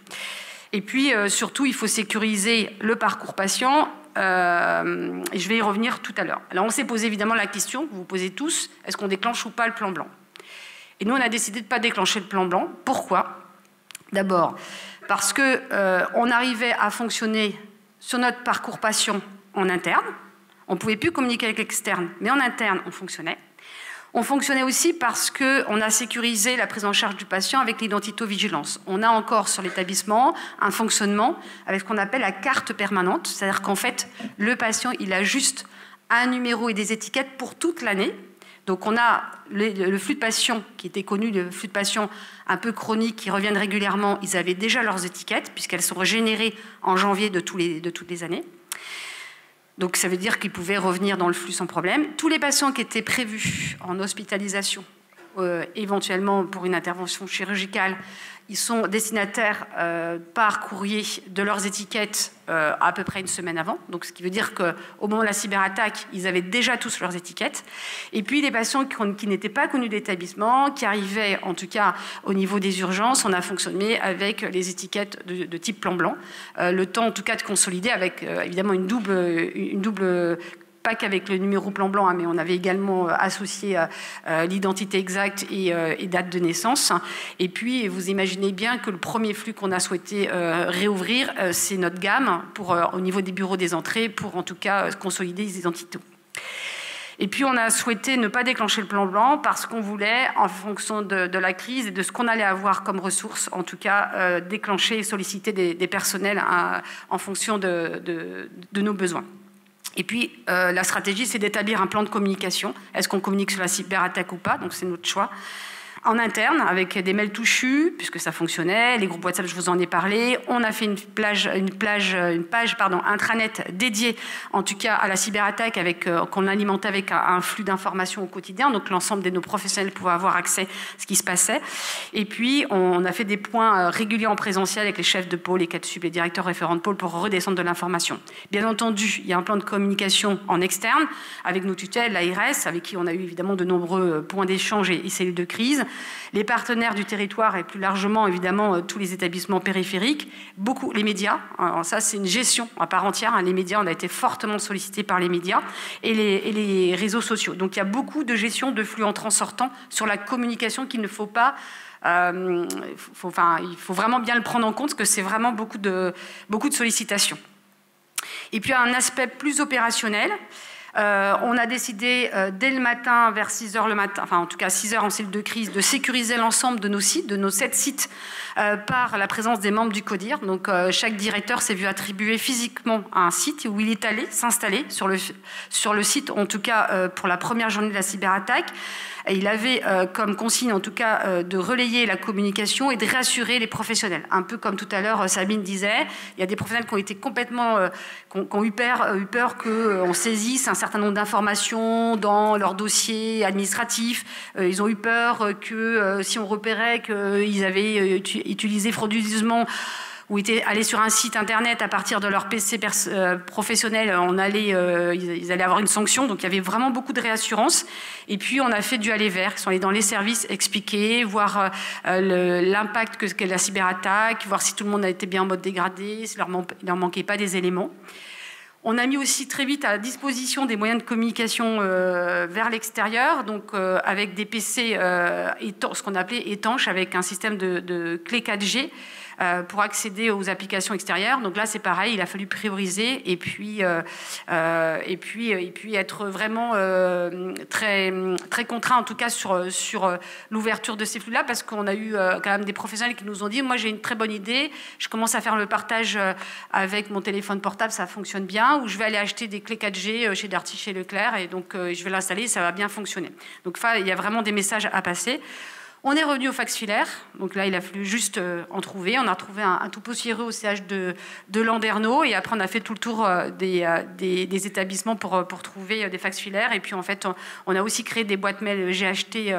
Et puis surtout, il faut sécuriser le parcours patient. Et je vais y revenir tout à l'heure. Alors on s'est posé évidemment la question, que vous vous posez tous, est-ce qu'on déclenche ou pas le plan blanc? Et nous on a décidé de ne pas déclencher le plan blanc. Pourquoi? D'abord parce qu'on arrivait à fonctionner sur notre parcours patient en interne. On ne pouvait plus communiquer avec l'externe, mais en interne on fonctionnait. On fonctionnait aussi parce qu'on a sécurisé la prise en charge du patient avec l'identito-vigilance. On a encore sur l'établissement un fonctionnement avec ce qu'on appelle la carte permanente, c'est-à-dire qu'en fait, le patient, il a juste un numéro et des étiquettes pour toute l'année. Donc on a le flux de patients qui était connu, le flux de patients un peu chroniques qui reviennent régulièrement, ils avaient déjà leurs étiquettes puisqu'elles sont générées en janvier de toutes les années. Donc ça veut dire qu'ils pouvaient revenir dans le flux sans problème. Tous les patients qui étaient prévus en hospitalisation, éventuellement pour une intervention chirurgicale, ils sont destinataires par courrier de leurs étiquettes à peu près une semaine avant. Donc, ce qui veut dire qu'au moment de la cyberattaque, ils avaient déjà tous leurs étiquettes. Et puis, les patients qui n'étaient pas connus d'établissement, qui arrivaient en tout cas au niveau des urgences, on a fonctionné avec les étiquettes de type plan blanc. Le temps en tout cas de consolider avec évidemment une double pas qu'avec le numéro plan blanc, mais on avait également associé l'identité exacte et date de naissance. Et puis, vous imaginez bien que le premier flux qu'on a souhaité réouvrir, c'est notre gamme au niveau des bureaux des entrées, pour en tout cas consolider les identités. Et puis, on a souhaité ne pas déclencher le plan blanc parce qu'on voulait, en fonction de la crise et de ce qu'on allait avoir comme ressources, en tout cas, déclencher et solliciter des personnels en fonction de nos besoins. Et puis, la stratégie, c'est d'établir un plan de communication. Est-ce qu'on communique sur la cyberattaque ou pas? Donc, c'est notre choix. En interne, avec des mails touchus, puisque ça fonctionnait, les groupes WhatsApp, je vous en ai parlé. On a fait une page intranet dédiée, en tout cas, à la cyberattaque, qu'on alimentait avec un flux d'informations au quotidien. Donc, l'ensemble de nos professionnels pouvaient avoir accès à ce qui se passait. Et puis, on a fait des points réguliers en présentiel avec les chefs de pôle, les cadres sup, les directeurs référents de pôle pour redescendre de l'information. Bien entendu, il y a un plan de communication en externe, avec nos tutelles, l'ARS, avec qui on a eu évidemment de nombreux points d'échange et cellules de crise. Les partenaires du territoire et plus largement, évidemment, tous les établissements périphériques, beaucoup les médias. Alors ça, c'est une gestion à part entière. Les médias, on a été fortement sollicités par les médias et les réseaux sociaux. Donc, il y a beaucoup de gestion de flux entrants-sortants sur la communication qu'il ne faut pas... il faut vraiment bien le prendre en compte, parce que c'est vraiment beaucoup de sollicitations. Et puis, un aspect plus opérationnel... on a décidé dès le matin, vers 6h le matin, enfin en tout cas 6h en cellule de crise, de sécuriser l'ensemble de nos sites, de nos 7 sites, par la présence des membres du CODIR. Donc chaque directeur s'est vu attribuer physiquement un site où il est allé s'installer sur le site, en tout cas pour la première journée de la cyberattaque. Et il avait comme consigne, en tout cas, de relayer la communication et de rassurer les professionnels. Un peu comme tout à l'heure, Sabine disait, il y a des professionnels qui ont été complètement, qui ont eu peur qu'on saisisse un certain nombre d'informations dans leur dossier administratif. Ils ont eu peur que si on repérait qu'ils avaient utilisé frauduleusement ou étaient allés sur un site internet à partir de leur PC professionnel, ils allaient avoir une sanction. Donc il y avait vraiment beaucoup de réassurance. Et puis on a fait du aller vers. Ils sont allés dans les services expliquer, voir l'impact qu'est la cyberattaque, voir si tout le monde a été bien en mode dégradé, s'il ne leur manquait pas des éléments. On a mis aussi très vite à disposition des moyens de communication vers l'extérieur, donc avec des PC, ce qu'on appelait étanches, avec un système de clé 4G pour accéder aux applications extérieures. Donc là, c'est pareil, il a fallu prioriser et puis être vraiment très, très contraint, en tout cas sur l'ouverture de ces flux-là, parce qu'on a eu quand même des professionnels qui nous ont dit « Moi, j'ai une très bonne idée, je commence à faire le partage avec mon téléphone portable, ça fonctionne bien, ou je vais aller acheter des clés 4G chez Darty, chez Leclerc, et donc je vais l'installer, ça va bien fonctionner. » Donc il y a vraiment des messages à passer. On est revenu au fax filaire, donc là il a fallu juste en trouver. On a trouvé un tout poussiéreux au CH de Landerneau, et après on a fait tout le tour des établissements pour trouver des fax filaires. Et puis en fait on a aussi créé des boîtes mail GHT,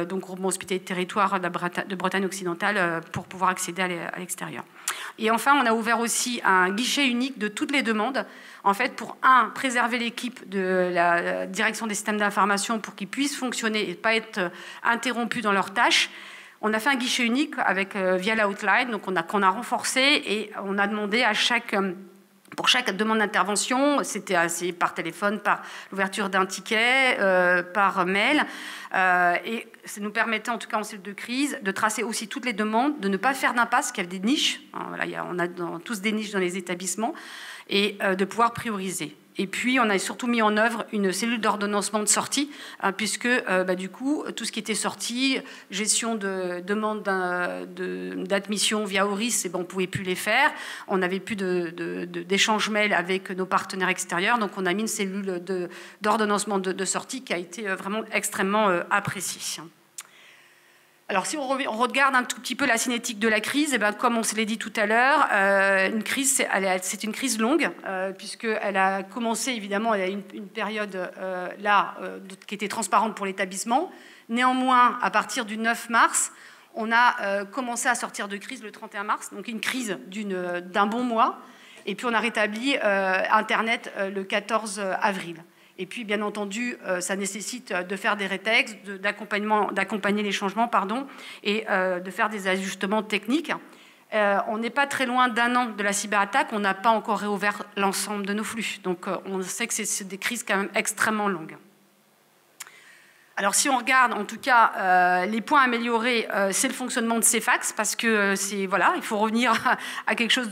donc groupement hospitalier de territoire de Bretagne occidentale, pour pouvoir accéder à l'extérieur. Et enfin on a ouvert aussi un guichet unique de toutes les demandes, en fait pour préserver l'équipe de la direction des systèmes d'information pour qu'ils puissent fonctionner et ne pas être interrompus dans leurs tâches. On a fait un guichet unique via l'outline, donc qu'on a renforcé, et on a demandé pour chaque demande d'intervention, c'était par téléphone, par l'ouverture d'un ticket, par mail, et ça nous permettait, en tout cas en cellule de crise, de tracer aussi toutes les demandes, de ne pas faire d'impasse, qu'il y a des niches, voilà, on a tous des niches dans les établissements, et de pouvoir prioriser. Et puis, on a surtout mis en œuvre une cellule d'ordonnancement de sortie, puisque, du coup, tout ce qui était sorti, gestion de demande d'admission via Auris, on ne pouvait plus les faire. On n'avait plus d'échange mail avec nos partenaires extérieurs. Donc, on a mis une cellule d'ordonnancement de sortie qui a été vraiment extrêmement appréciée. Alors, si on regarde un tout petit peu la cinétique de la crise, comme on se l'a dit tout à l'heure, une crise, c'est une crise longue, puisqu'elle a commencé, évidemment, il y a une période qui était transparente pour l'établissement. Néanmoins, à partir du 9 mars, on a commencé à sortir de crise le 31 mars, donc une crise d'un bon mois. Et puis, on a rétabli Internet le 14 avril. Et puis, bien entendu, ça nécessite de faire des rétextes, d'accompagner les changements, et de faire des ajustements techniques. On n'est pas très loin d'1 an de la cyberattaque. On n'a pas encore réouvert l'ensemble de nos flux. Donc, on sait que c'est des crises quand même extrêmement longues. Alors, si on regarde, en tout cas, les points améliorés, c'est le fonctionnement de ces fax, parce que il faut revenir à quelque chose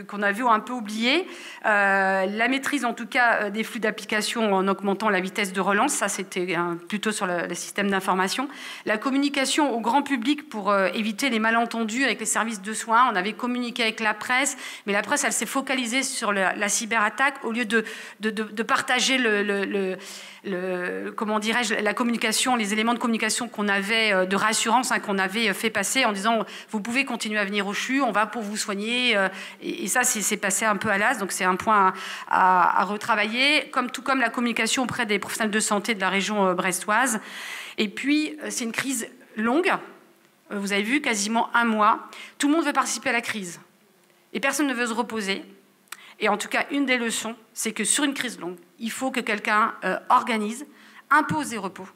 qu'on a vu un peu oublié. La maîtrise, en tout cas, des flux d'application en augmentant la vitesse de relance, ça, c'était plutôt sur le système d'information. La communication au grand public pour éviter les malentendus avec les services de soins. On avait communiqué avec la presse, mais la presse, elle s'est focalisée sur la cyberattaque au lieu de partager la communication, les éléments de communication qu'on avait, de rassurance, qu'on avait fait passer en disant « vous pouvez continuer à venir au CHU, on va pour vous soigner ». Et ça, c'est passé un peu à l'as, donc c'est un point à retravailler, tout comme la communication auprès des professionnels de santé de la région brestoise. Et puis, c'est une crise longue, vous avez vu, quasiment 1 mois. Tout le monde veut participer à la crise et personne ne veut se reposer. Et en tout cas, une des leçons, c'est que sur une crise longue, il faut que quelqu'un organise, impose des repos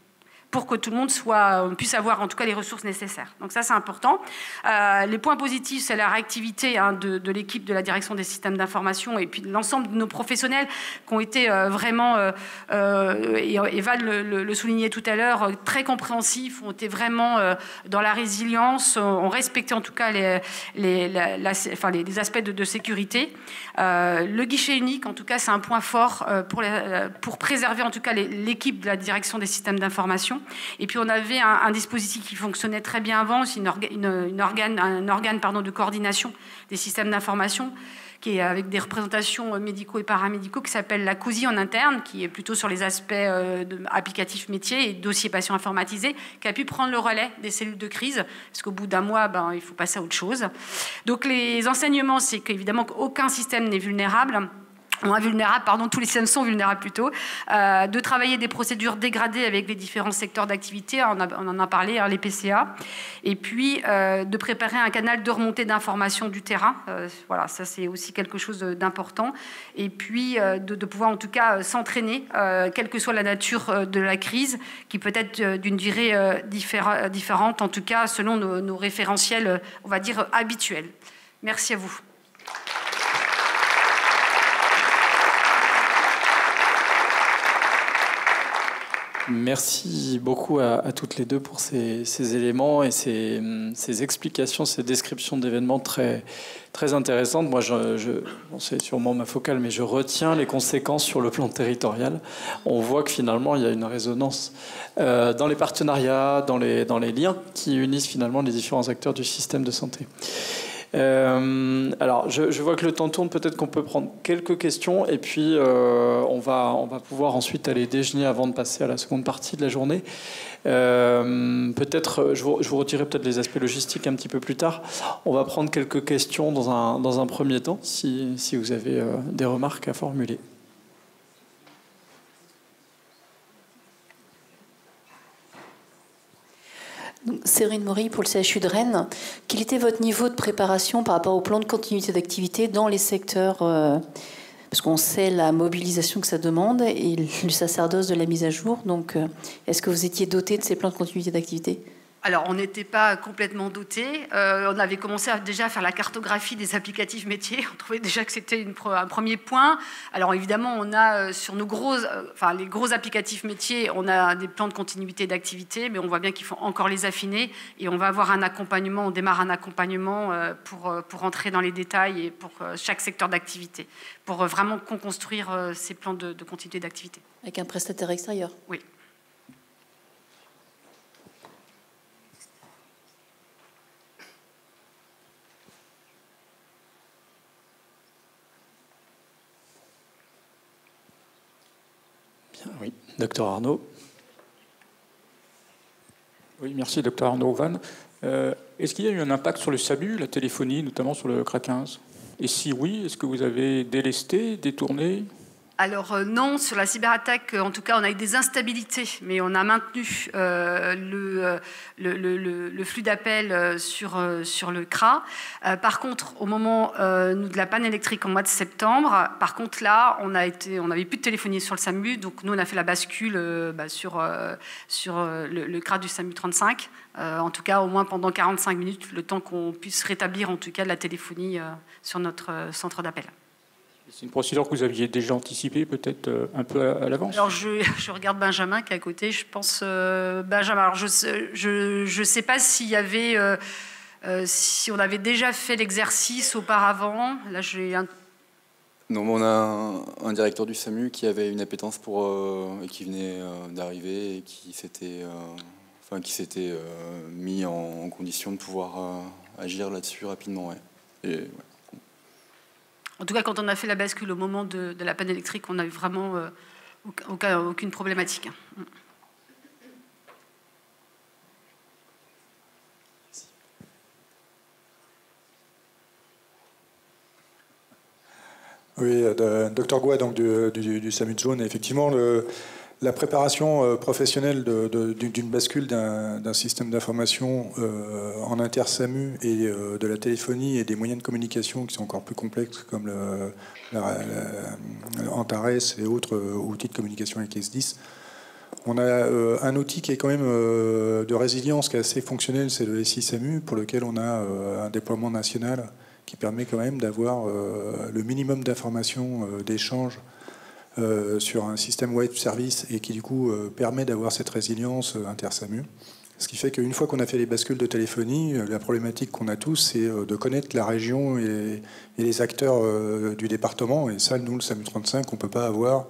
pour que tout le monde puisse avoir en tout cas les ressources nécessaires. Donc ça, c'est important. Les points positifs, c'est la réactivité de l'équipe de la direction des systèmes d'information et puis de l'ensemble de nos professionnels qui ont été vraiment, et Eva le soulignait tout à l'heure, très compréhensifs, ont été vraiment dans la résilience, ont respecté en tout cas les aspects de sécurité. Le guichet unique, en tout cas, c'est un point fort pour préserver en tout cas l'équipe de la direction des systèmes d'information. Et puis on avait un dispositif qui fonctionnait très bien avant, aussi un organe de coordination des systèmes d'information, qui est avec des représentations médicaux et paramédicaux, qui s'appelle la COSI en interne, qui est plutôt sur les aspects applicatifs métiers et dossiers patients informatisés, qui a pu prendre le relais des cellules de crise, parce qu'au bout d'1 mois, il faut passer à autre chose. Donc les enseignements, c'est qu'évidemment qu'aucun système n'est vulnérable. Tous les systèmes sont vulnérables plutôt, de travailler des procédures dégradées avec les différents secteurs d'activité, on en a parlé, les PCA, et puis de préparer un canal de remontée d'informations du terrain, voilà, ça c'est aussi quelque chose d'important, et puis de pouvoir en tout cas s'entraîner, quelle que soit la nature de la crise, qui peut être d'une durée différente, en tout cas selon nos référentiels, on va dire, habituels. Merci à vous. Merci beaucoup à toutes les deux pour ces éléments et ces explications, ces descriptions d'événements très, très intéressantes. Moi, bon, c'est sûrement ma focale, mais je retiens les conséquences sur le plan territorial. On voit que finalement, il y a une résonance dans les partenariats, dans les liens qui unissent finalement les différents acteurs du système de santé. Alors, je vois que le temps tourne. Peut-être qu'on peut prendre quelques questions et puis on va pouvoir ensuite aller déjeuner avant de passer à la seconde partie de la journée. Peut-être, je vous retirerai peut-être les aspects logistiques un petit peu plus tard. On va prendre quelques questions dans un premier temps, si vous avez des remarques à formuler. Séverine Maury pour le CHU de Rennes. Quel était votre niveau de préparation par rapport au plan de continuité d'activité dans les secteurs parce qu'on sait la mobilisation que ça demande et le sacerdoce de la mise à jour. Donc, est-ce que vous étiez doté de ces plans de continuité d'activité ? Alors, on n'était pas complètement doté. On avait commencé déjà à faire la cartographie des applicatifs métiers. On trouvait déjà que c'était un premier point. Alors, évidemment, on a sur les gros applicatifs métiers, on a des plans de continuité d'activité, mais on voit bien qu'il faut encore les affiner. Et on va avoir un accompagnement, on démarre un accompagnement pour entrer dans les détails et pour chaque secteur d'activité, pour vraiment construire ces plans de continuité d'activité. Avec un prestataire extérieur ? Oui. Oui, docteur Arnaud. Oui, merci, docteur Arnaud Van. Est-ce qu'il y a eu un impact sur le SAMU, la téléphonie, notamment sur le CRA 15 ? Et si oui, est-ce que vous avez délesté, détourné ? Alors non, sur la cyberattaque, en tout cas, on a eu des instabilités, mais on a maintenu le flux d'appels sur le CRA. Par contre, au moment de la panne électrique en mois de septembre, par contre là, on n'avait plus de téléphonie sur le SAMU, donc nous on a fait la bascule sur le CRA du SAMU 35. En tout cas, au moins pendant 45 minutes, le temps qu'on puisse rétablir en tout cas de la téléphonie sur notre centre d'appel. C'est une procédure que vous aviez déjà anticipée, peut-être un peu à l'avance ? Alors, je regarde Benjamin qui est à côté. Je pense, Benjamin, alors je sais pas s'il y avait... si on avait déjà fait l'exercice auparavant. Là, Non, mais on a un directeur du SAMU qui avait une appétence pour... et qui venait d'arriver et qui s'était mis en condition de pouvoir agir là-dessus rapidement. Ouais. Et, ouais. En tout cas, quand on a fait la bascule au moment de la panne électrique, on n'a eu vraiment aucune problématique. Oui, docteur Goua, donc du SAMU de Zone. Effectivement, la préparation professionnelle d'une bascule d'un système d'information en inter-SAMU et de la téléphonie et des moyens de communication qui sont encore plus complexes comme Antares et autres outils de communication avec S10. On a un outil qui est quand même de résilience qui est assez fonctionnel, c'est le SI SAMU, pour lequel on a un déploiement national qui permet quand même d'avoir le minimum d'informations, d'échanges sur un système web service et qui du coup permet d'avoir cette résilience inter-SAMU. Ce qui fait qu'une fois qu'on a fait les bascules de téléphonie, la problématique qu'on a tous, c'est de connaître la région et les acteurs du département. Et ça, nous, le SAMU 35, on ne peut pas avoir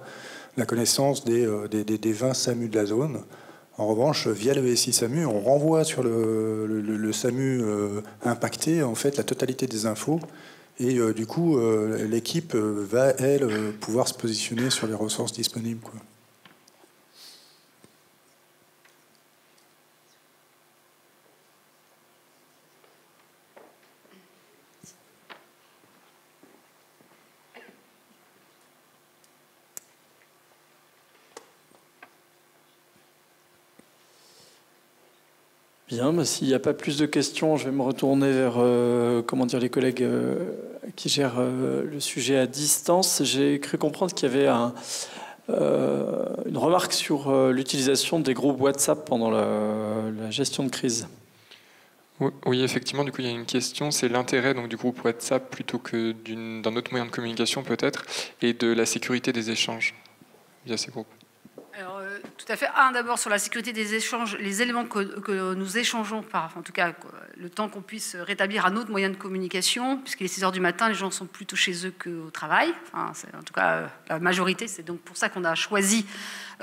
la connaissance des 20 SAMU de la zone. En revanche, via le SI SAMU, on renvoie sur le SAMU impacté en fait la totalité des infos. Et du coup, l'équipe va, elle, pouvoir se positionner sur les ressources disponibles, quoi. Bien, s'il n'y a pas plus de questions, je vais me retourner vers les collègues qui gèrent le sujet à distance. J'ai cru comprendre qu'il y avait une remarque sur l'utilisation des groupes WhatsApp pendant la gestion de crise. Oui, effectivement, du coup, il y a une question, c'est l'intérêt du groupe WhatsApp plutôt que d'un autre moyen de communication peut-être, et de la sécurité des échanges via ces groupes. Alors, Tout à fait. D'abord sur la sécurité des échanges, les éléments que nous échangeons, en tout cas le temps qu'on puisse rétablir un autre moyen de communication, puisqu'il est 6 heures du matin, les gens sont plutôt chez eux qu'au travail. En tout cas, la majorité, c'est donc pour ça qu'on a choisi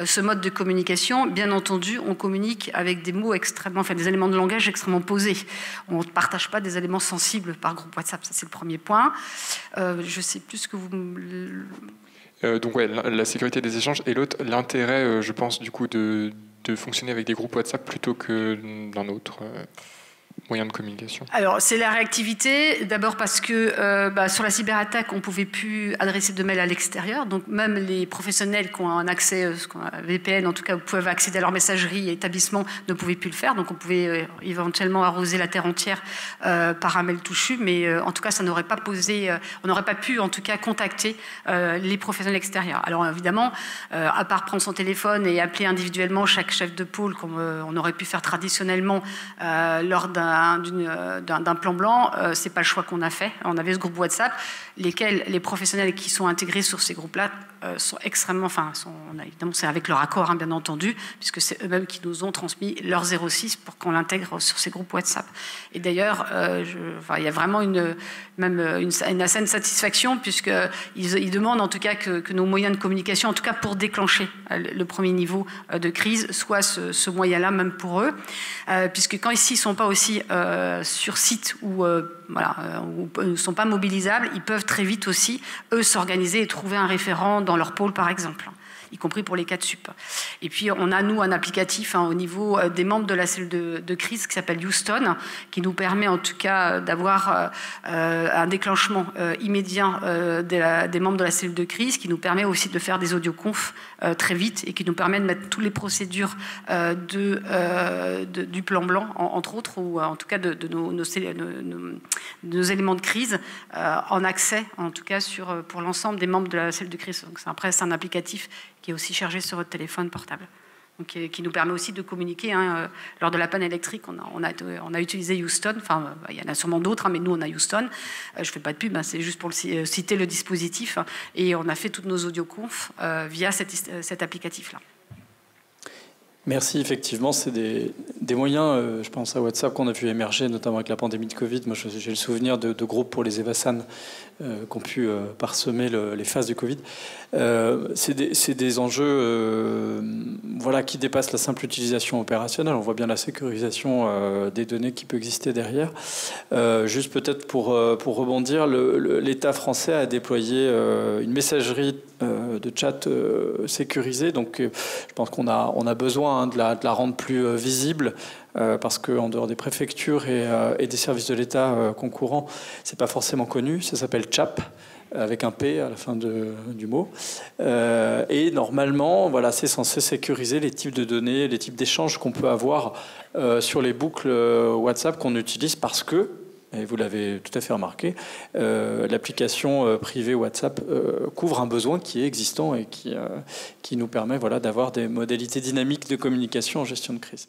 ce mode de communication. Bien entendu, on communique avec des mots des éléments de langage extrêmement posés. On ne partage pas des éléments sensibles par groupe WhatsApp, ça c'est le premier point. Je ne sais plus ce que vous... Donc ouais, la sécurité des échanges et l'autre, l'intérêt, je pense, du coup, de fonctionner avec des groupes WhatsApp plutôt que d'un autre moyen de communication. Alors, c'est la réactivité, d'abord parce que sur la cyberattaque, on ne pouvait plus adresser de mails à l'extérieur, donc même les professionnels qui ont un accès, VPN en tout cas, peuvent accéder à leur messagerie et établissement, ne pouvaient plus le faire, donc on pouvait éventuellement arroser la terre entière par un mail touchu, mais en tout cas, ça n'aurait pas posé, on n'aurait pas pu en tout cas contacter les professionnels extérieurs. Alors évidemment, à part prendre son téléphone et appeler individuellement chaque chef de pôle, comme on aurait pu faire traditionnellement lors d'un plan blanc, c'est pas le choix qu'on a fait. On avait ce groupe WhatsApp, les professionnels qui sont intégrés sur ces groupes-là sont extrêmement, évidemment c'est avec leur accord, bien entendu, puisque c'est eux-mêmes qui nous ont transmis leur 06 pour qu'on l'intègre sur ces groupes WhatsApp. Et d'ailleurs, il y a vraiment une assez satisfaction, puisqu'ils demandent en tout cas que nos moyens de communication, en tout cas pour déclencher le premier niveau de crise, soit ce moyen-là même pour eux, puisque quand ici ils ne sont pas aussi sur site ou ne sont pas mobilisables, ils peuvent très vite aussi, eux, s'organiser et trouver un référent dans leur pôle, par exemple, y compris pour les cas de sup. Et puis, on a, nous, un applicatif au niveau des membres de la cellule de crise qui s'appelle Houston, qui nous permet, en tout cas, d'avoir un déclenchement immédiat des membres de la cellule de crise, qui nous permet aussi de faire des audioconf très vite et qui nous permet de mettre toutes les procédures du plan blanc, entre autres, ou en tout cas de nos éléments de crise en accès, en tout cas, pour l'ensemble des membres de la cellule de crise. Donc, c'est un applicatif qui est aussi chargé sur votre téléphone portable. Donc, qui nous permet aussi de communiquer. Lors de la panne électrique, on a utilisé Houston. Enfin, il y en a sûrement d'autres, mais nous, on a Houston. Je ne fais pas de pub, c'est juste pour citer le dispositif. Et on a fait toutes nos audioconf via cet applicatif-là. Merci, effectivement, c'est des moyens, je pense à WhatsApp, qu'on a vu émerger, notamment avec la pandémie de Covid. Moi, j'ai le souvenir de groupes pour les Evasan qui ont pu parsemer les phases du Covid. C'est des enjeux qui dépassent la simple utilisation opérationnelle. On voit bien la sécurisation des données qui peut exister derrière. Juste peut-être pour rebondir, l'État français a déployé une messagerie de chat sécurisée. Donc, je pense qu'on a besoin de la rendre plus visible. Parce qu'en dehors des préfectures et des services de l'État concurrents, c'est pas forcément connu. Ça s'appelle CHAP, avec un P à la fin du mot. Et normalement, c'est censé sécuriser les types de données, les types d'échanges qu'on peut avoir sur les boucles WhatsApp qu'on utilise parce que, et vous l'avez tout à fait remarqué, l'application privée WhatsApp couvre un besoin qui est existant et qui nous permet d'avoir des modalités dynamiques de communication en gestion de crise.